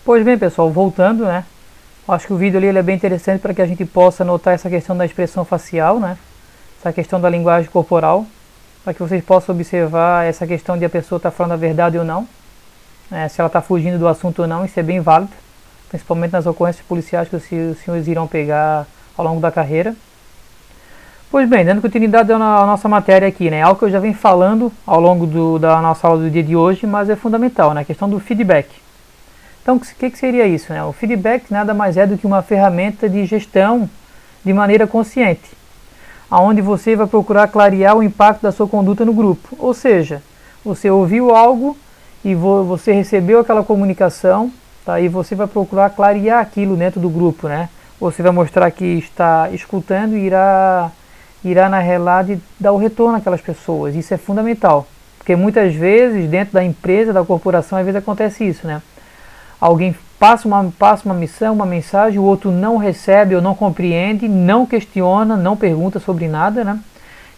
Pois bem, pessoal, voltando, né? Acho que o vídeo ali ele é bem interessante para que a gente possa notar essa questão da expressão facial, né? Essa questão da linguagem corporal, para que vocês possam observar essa questão de a pessoa estar falando a verdade ou não, né? Se ela está fugindo do assunto ou não, isso é bem válido, principalmente nas ocorrências policiais que os senhores irão pegar ao longo da carreira. Pois bem, dando continuidade à nossa matéria aqui, né? Algo que eu já venho falando ao longo da nossa aula do dia de hoje, mas é fundamental, né? A questão do feedback. Então, o que seria isso, né? O feedback nada mais é do que uma ferramenta de gestão de maneira consciente, aonde você vai procurar clarear o impacto da sua conduta no grupo. Ou seja, você ouviu algo e você recebeu aquela comunicação, tá? E você vai procurar clarear aquilo dentro do grupo, né? Você vai mostrar que está escutando e irá na realidade dar o retorno àquelas pessoas. Isso é fundamental, porque muitas vezes dentro da empresa, da corporação, às vezes acontece isso, né? Alguém passa uma missão, uma mensagem, o outro não recebe ou não compreende, não questiona, não pergunta sobre nada, né?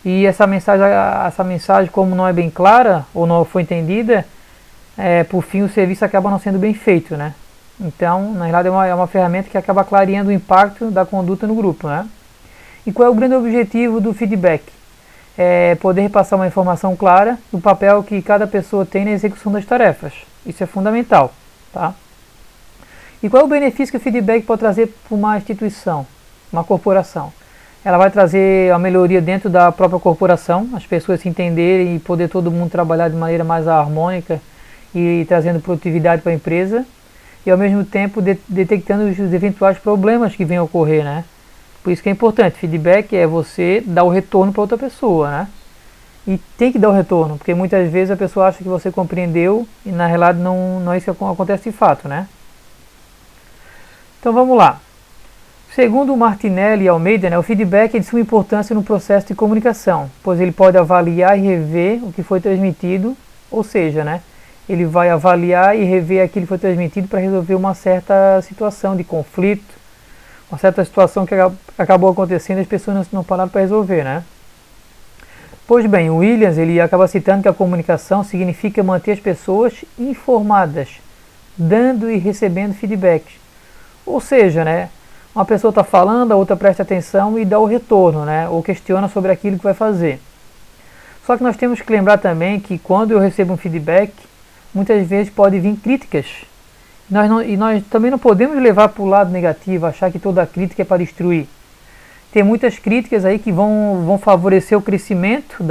E essa mensagem, como não é bem clara ou não foi entendida, por fim o serviço acaba não sendo bem feito, né? Então, na realidade, é uma ferramenta que acaba clareando o impacto da conduta no grupo, né? E qual é o grande objetivo do feedback? É poder passar uma informação clara do papel que cada pessoa tem na execução das tarefas. Isso é fundamental, tá? E qual é o benefício que o feedback pode trazer para uma instituição, uma corporação? Ela vai trazer a melhoria dentro da própria corporação, as pessoas se entenderem e poder todo mundo trabalhar de maneira mais harmônica e trazendo produtividade para a empresa, e ao mesmo tempo detectando os eventuais problemas que venham a ocorrer, né? Por isso que é importante, feedback é você dar o retorno para outra pessoa, né? E tem que dar o retorno, porque muitas vezes a pessoa acha que você compreendeu e na realidade não é isso que acontece de fato, né? Então vamos lá. Segundo Martinelli e Almeida, né, o feedback é de suma importância no processo de comunicação, pois ele pode avaliar e rever o que foi transmitido, ou seja, né, ele vai avaliar e rever aquilo que foi transmitido para resolver uma certa situação de conflito, uma certa situação que acabou acontecendo e as pessoas não pararam para resolver, né? Pois bem, o Williams ele acaba citando que a comunicação significa manter as pessoas informadas, dando e recebendo feedbacks. Ou seja, né, uma pessoa está falando, a outra presta atenção e dá o retorno, né, ou questiona sobre aquilo que vai fazer. Só que nós temos que lembrar também que quando eu recebo um feedback, muitas vezes pode vir críticas. Nós também não podemos levar para o lado negativo, achar que toda crítica é para destruir. Tem muitas críticas aí que vão favorecer o crescimento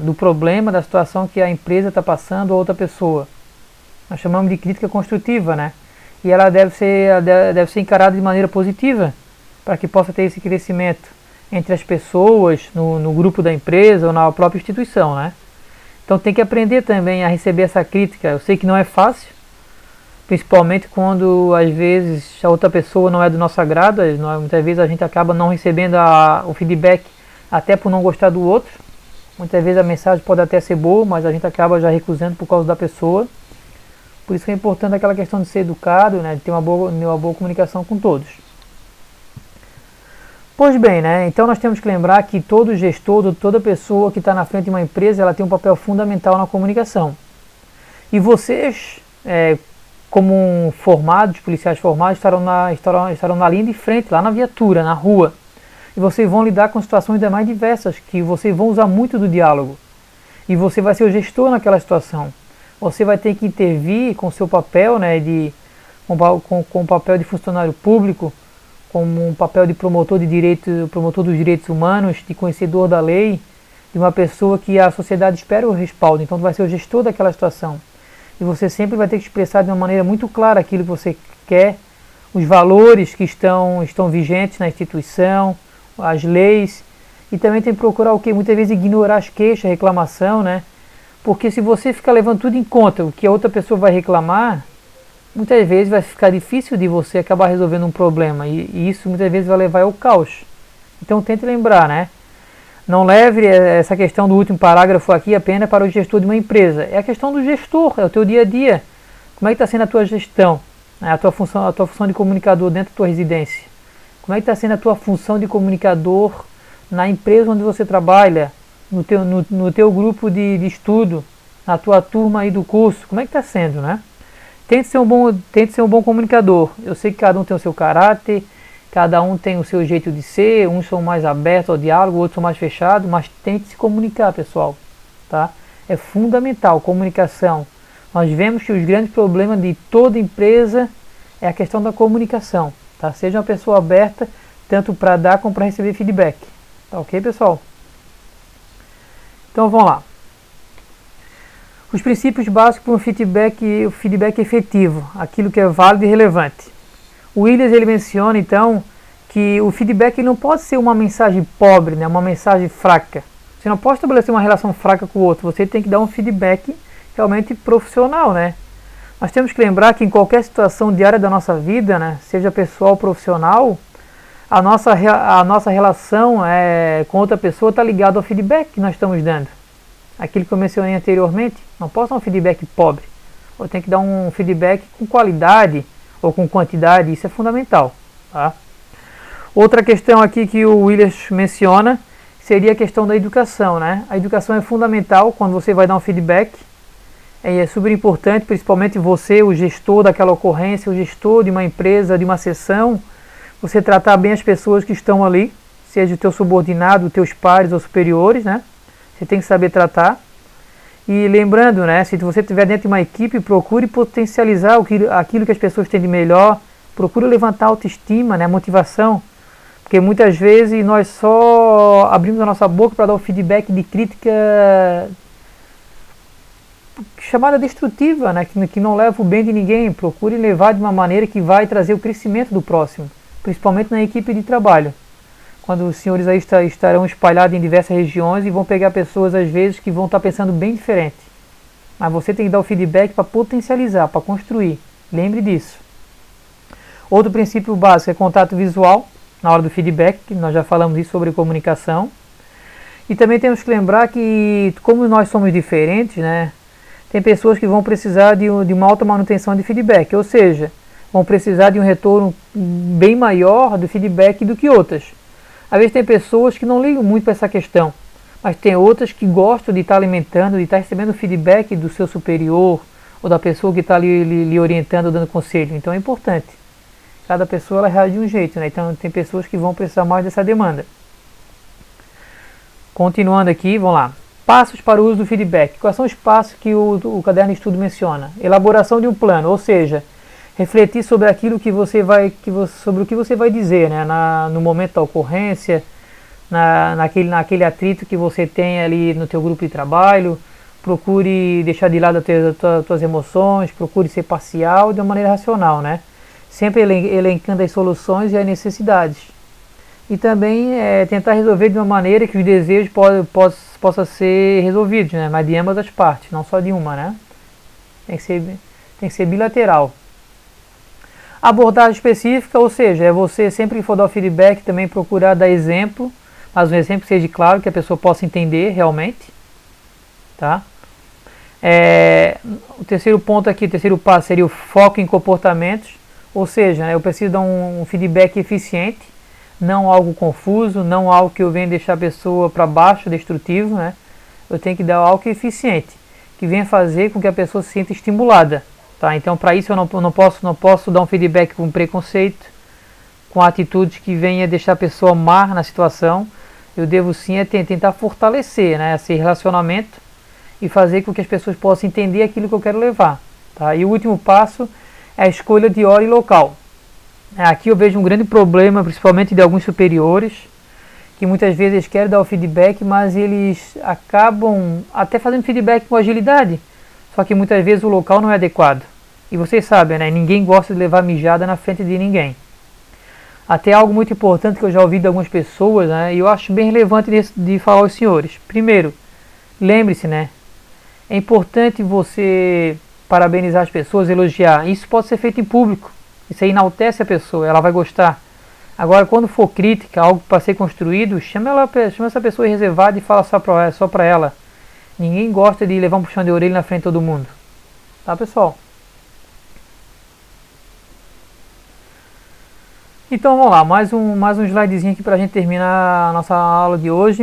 do problema, da situação que a empresa está passando ou outra pessoa. Nós chamamos de crítica construtiva, né? E ela deve ser encarada de maneira positiva, para que possa ter esse crescimento entre as pessoas, no grupo da empresa ou na própria instituição, né? Então tem que aprender também a receber essa crítica. Eu sei que não é fácil, principalmente quando às vezes a outra pessoa não é do nosso agrado, muitas vezes a gente acaba não recebendo o feedback até por não gostar do outro. Muitas vezes a mensagem pode até ser boa, mas a gente acaba já recusando por causa da pessoa. Por isso que é importante aquela questão de ser educado, né, de ter uma boa comunicação com todos. Pois bem, né, então nós temos que lembrar que todo gestor, toda pessoa que está na frente de uma empresa, ela tem um papel fundamental na comunicação. E vocês, como policiais formados, estarão na linha de frente, lá na viatura, na rua. E vocês vão lidar com situações ainda mais diversas, que vocês vão usar muito do diálogo. E você vai ser o gestor naquela situação. Você vai ter que intervir com o seu papel, né, com o papel de funcionário público, como um papel de promotor dos direitos humanos, de conhecedor da lei, de uma pessoa que a sociedade espera o respaldo. Então, vai ser o gestor daquela situação. E você sempre vai ter que expressar de uma maneira muito clara aquilo que você quer, os valores que estão vigentes na instituição, as leis. E também tem que procurar o que? Muitas vezes ignorar as queixas, a reclamação, né? Porque se você ficar levando tudo em conta, o que a outra pessoa vai reclamar, muitas vezes vai ficar difícil de você acabar resolvendo um problema. E isso muitas vezes vai levar ao caos. Então tente lembrar, né? Não leve essa questão do último parágrafo aqui apenas para o gestor de uma empresa. É a questão do gestor, é o teu dia a dia. Como é que está sendo a tua gestão? A tua função de comunicador dentro da tua residência? Como é que está sendo a tua função de comunicador na empresa onde você trabalha? No teu grupo de estudo, na tua turma aí do curso, como é que está sendo, né? tente ser um bom comunicador. Eu sei que cada um tem o seu caráter, cada um tem o seu jeito de ser, uns são mais abertos ao diálogo, outros são mais fechados, mas tente se comunicar, pessoal, tá? É fundamental, comunicação. Nós vemos que os grandes problemas de toda empresa é a questão da comunicação, tá? Seja uma pessoa aberta, tanto para dar como para receber feedback, tá ok, pessoal? Então vamos lá. Os princípios básicos para o feedback efetivo, aquilo que é válido e relevante. O Williams ele menciona então que o feedback não pode ser uma mensagem pobre, né, uma mensagem fraca. Você não pode estabelecer uma relação fraca com o outro, você tem que dar um feedback realmente profissional, né? Nós temos que lembrar que em qualquer situação diária da nossa vida, né, seja pessoal ou profissional, a nossa relação com outra pessoa está ligada ao feedback que nós estamos dando. Aquilo que eu mencionei anteriormente, não posso dar um feedback pobre. Eu tenho que dar um feedback com qualidade ou com quantidade, isso é fundamental. Tá? Outra questão aqui que o Williams menciona seria a questão da educação, né? A educação é fundamental quando você vai dar um feedback. É super importante, principalmente você, o gestor daquela ocorrência, o gestor de uma empresa, de uma seção, você tratar bem as pessoas que estão ali, seja o teu subordinado, os teus pares ou superiores, né? Você tem que saber tratar. E lembrando, né, se você estiver dentro de uma equipe, procure potencializar aquilo que as pessoas têm de melhor, procure levantar a autoestima, né, a motivação, porque muitas vezes nós só abrimos a nossa boca para dar o feedback de crítica chamada destrutiva, né, que não leva o bem de ninguém. Procure levar de uma maneira que vai trazer o crescimento do próximo, principalmente na equipe de trabalho. Quando os senhores aí estarão espalhados em diversas regiões e vão pegar pessoas às vezes que vão estar pensando bem diferente. Mas você tem que dar o feedback para potencializar, para construir. Lembre disso. Outro princípio básico é contato visual, na hora do feedback, que nós já falamos isso sobre comunicação. E também temos que lembrar que, como nós somos diferentes, né, tem pessoas que vão precisar de uma alta manutenção de feedback, ou seja, vão precisar de um retorno bem maior do feedback do que outras. Às vezes tem pessoas que não ligam muito para essa questão, mas tem outras que gostam de estar alimentando, de estar recebendo feedback do seu superior ou da pessoa que está ali lhe orientando, dando conselho. Então é importante. Cada pessoa ela reage de um jeito, né? Então tem pessoas que vão precisar mais dessa demanda. Continuando aqui, vamos lá. Passos para o uso do feedback. Quais são os passos que o caderno de estudo menciona? Elaboração de um plano, ou seja, refletir sobre aquilo sobre o que você vai dizer, né? No momento da ocorrência, naquele atrito que você tem ali no teu grupo de trabalho. Procure deixar de lado as tuas emoções, procure ser parcial de uma maneira racional, né? Sempre elencando as soluções e as necessidades. E também tentar resolver de uma maneira que os desejos possam ser resolvidos, né? Mas de ambas as partes, não só de uma, né? Tem que ser bilateral. Abordagem específica, ou seja, você sempre que for dar o feedback também procurar dar exemplo, mas um exemplo que seja claro, que a pessoa possa entender realmente. Tá? O terceiro ponto aqui, o terceiro passo seria o foco em comportamentos, ou seja, né, eu preciso dar um feedback eficiente, não algo confuso, não algo que eu venha deixar a pessoa para baixo, destrutivo, né? Eu tenho que dar algo eficiente, que venha fazer com que a pessoa se sinta estimulada. Tá? Então, para isso eu não posso dar um feedback com preconceito, com atitudes que venha deixar a pessoa má na situação. Eu devo sim tentar fortalecer, né, esse relacionamento e fazer com que as pessoas possam entender aquilo que eu quero levar. Tá? E o último passo é a escolha de hora e local. Aqui eu vejo um grande problema, principalmente de alguns superiores, que muitas vezes eles querem dar o feedback, mas eles acabam até fazendo feedback com agilidade. Só que muitas vezes o local não é adequado. E vocês sabem, né? Ninguém gosta de levar mijada na frente de ninguém. Até algo muito importante que eu já ouvi de algumas pessoas, né? E eu acho bem relevante de falar aos senhores. Primeiro, lembre-se, né? É importante você parabenizar as pessoas, elogiar. Isso pode ser feito em público. Isso aí enaltece a pessoa, ela vai gostar. Agora, quando for crítica, algo para ser construído, chama essa pessoa reservada e fala só para ela. Ninguém gosta de levar um puxão de orelha na frente de todo mundo. Tá, pessoal? Então vamos lá, mais um slidezinho aqui para a gente terminar a nossa aula de hoje.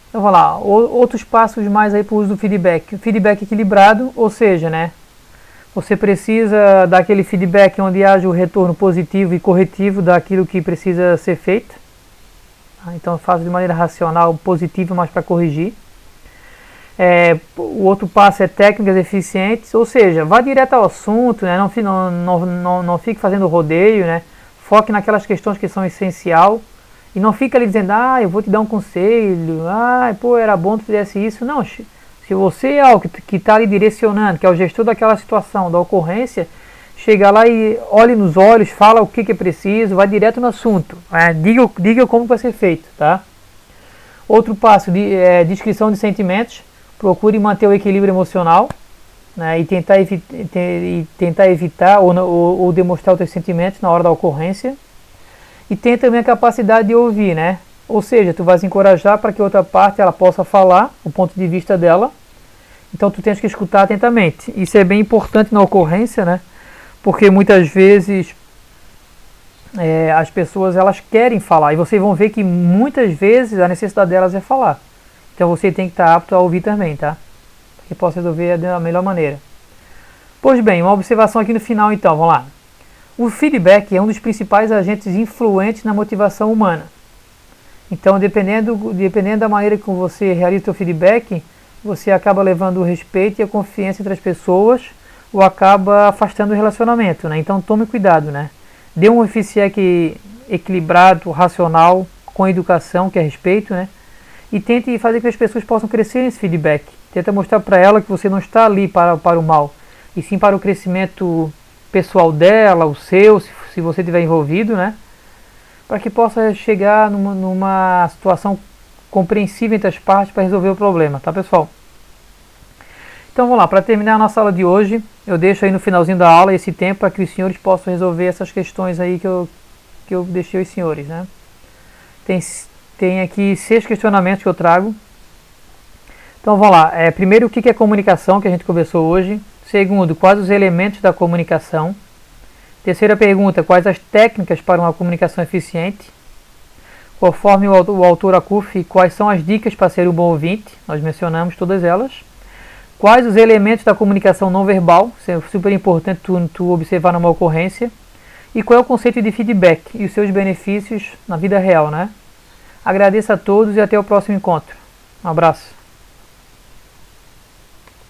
Então vamos lá, outros passos mais aí para o uso do feedback. Feedback equilibrado, ou seja, né? Você precisa daquele feedback onde haja o retorno positivo e corretivo daquilo que precisa ser feito. Então faça de maneira racional, positiva, mas para corrigir. O outro passo é técnicas eficientes, ou seja, vá direto ao assunto, né? Não fique fazendo rodeio, né? Foque naquelas questões que são essencial e não fique ali dizendo, eu vou te dar um conselho, pô, era bom tu fizesse isso. Não, se você é o que está ali direcionando, que é o gestor daquela situação, da ocorrência, chega lá e olhe nos olhos, fala o que é preciso, vai direto no assunto, diga como vai ser feito, tá? Outro passo, descrição de sentimentos. Procure manter o equilíbrio emocional, né, e tentar evitar ou demonstrar os seus sentimentos na hora da ocorrência. E tem também a capacidade de ouvir, né? Ou seja, tu vais encorajar para que a outra parte ela possa falar o ponto de vista dela. Então tu tens que escutar atentamente. Isso é bem importante na ocorrência, né? Porque muitas vezes as pessoas elas querem falar e vocês vão ver que muitas vezes a necessidade delas é falar. Então você tem que estar apto a ouvir também, tá? Para que possa resolver da melhor maneira. Pois bem, uma observação aqui no final então, vamos lá. O feedback é um dos principais agentes influentes na motivação humana. Então, dependendo da maneira que você realiza o seu feedback, você acaba levando o respeito e a confiança entre as pessoas ou acaba afastando o relacionamento, né? Então tome cuidado, né? Dê um feedback equilibrado, racional, com educação, que é respeito, né? E tente fazer com que as pessoas possam crescer nesse feedback. Tenta mostrar para ela que você não está ali para o mal, e sim para o crescimento pessoal dela, o seu, se você estiver envolvido, né? Para que possa chegar numa situação compreensível entre as partes para resolver o problema, tá, pessoal? Então vamos lá, para terminar a nossa aula de hoje, eu deixo aí no finalzinho da aula esse tempo para que os senhores possam resolver essas questões aí que eu deixei aos senhores, né? Tem aqui 6 questionamentos que eu trago. Então vamos lá. Primeiro, o que é comunicação, que a gente conversou hoje. Segundo, quais os elementos da comunicação. Terceira pergunta, quais as técnicas para uma comunicação eficiente. Conforme o autor Akuf, quais são as dicas para ser um bom ouvinte. Nós mencionamos todas elas. Quais os elementos da comunicação não verbal. Isso é super importante tu observar numa ocorrência. E qual é o conceito de feedback e os seus benefícios na vida real, né? Agradeço a todos e até o próximo encontro. Um abraço.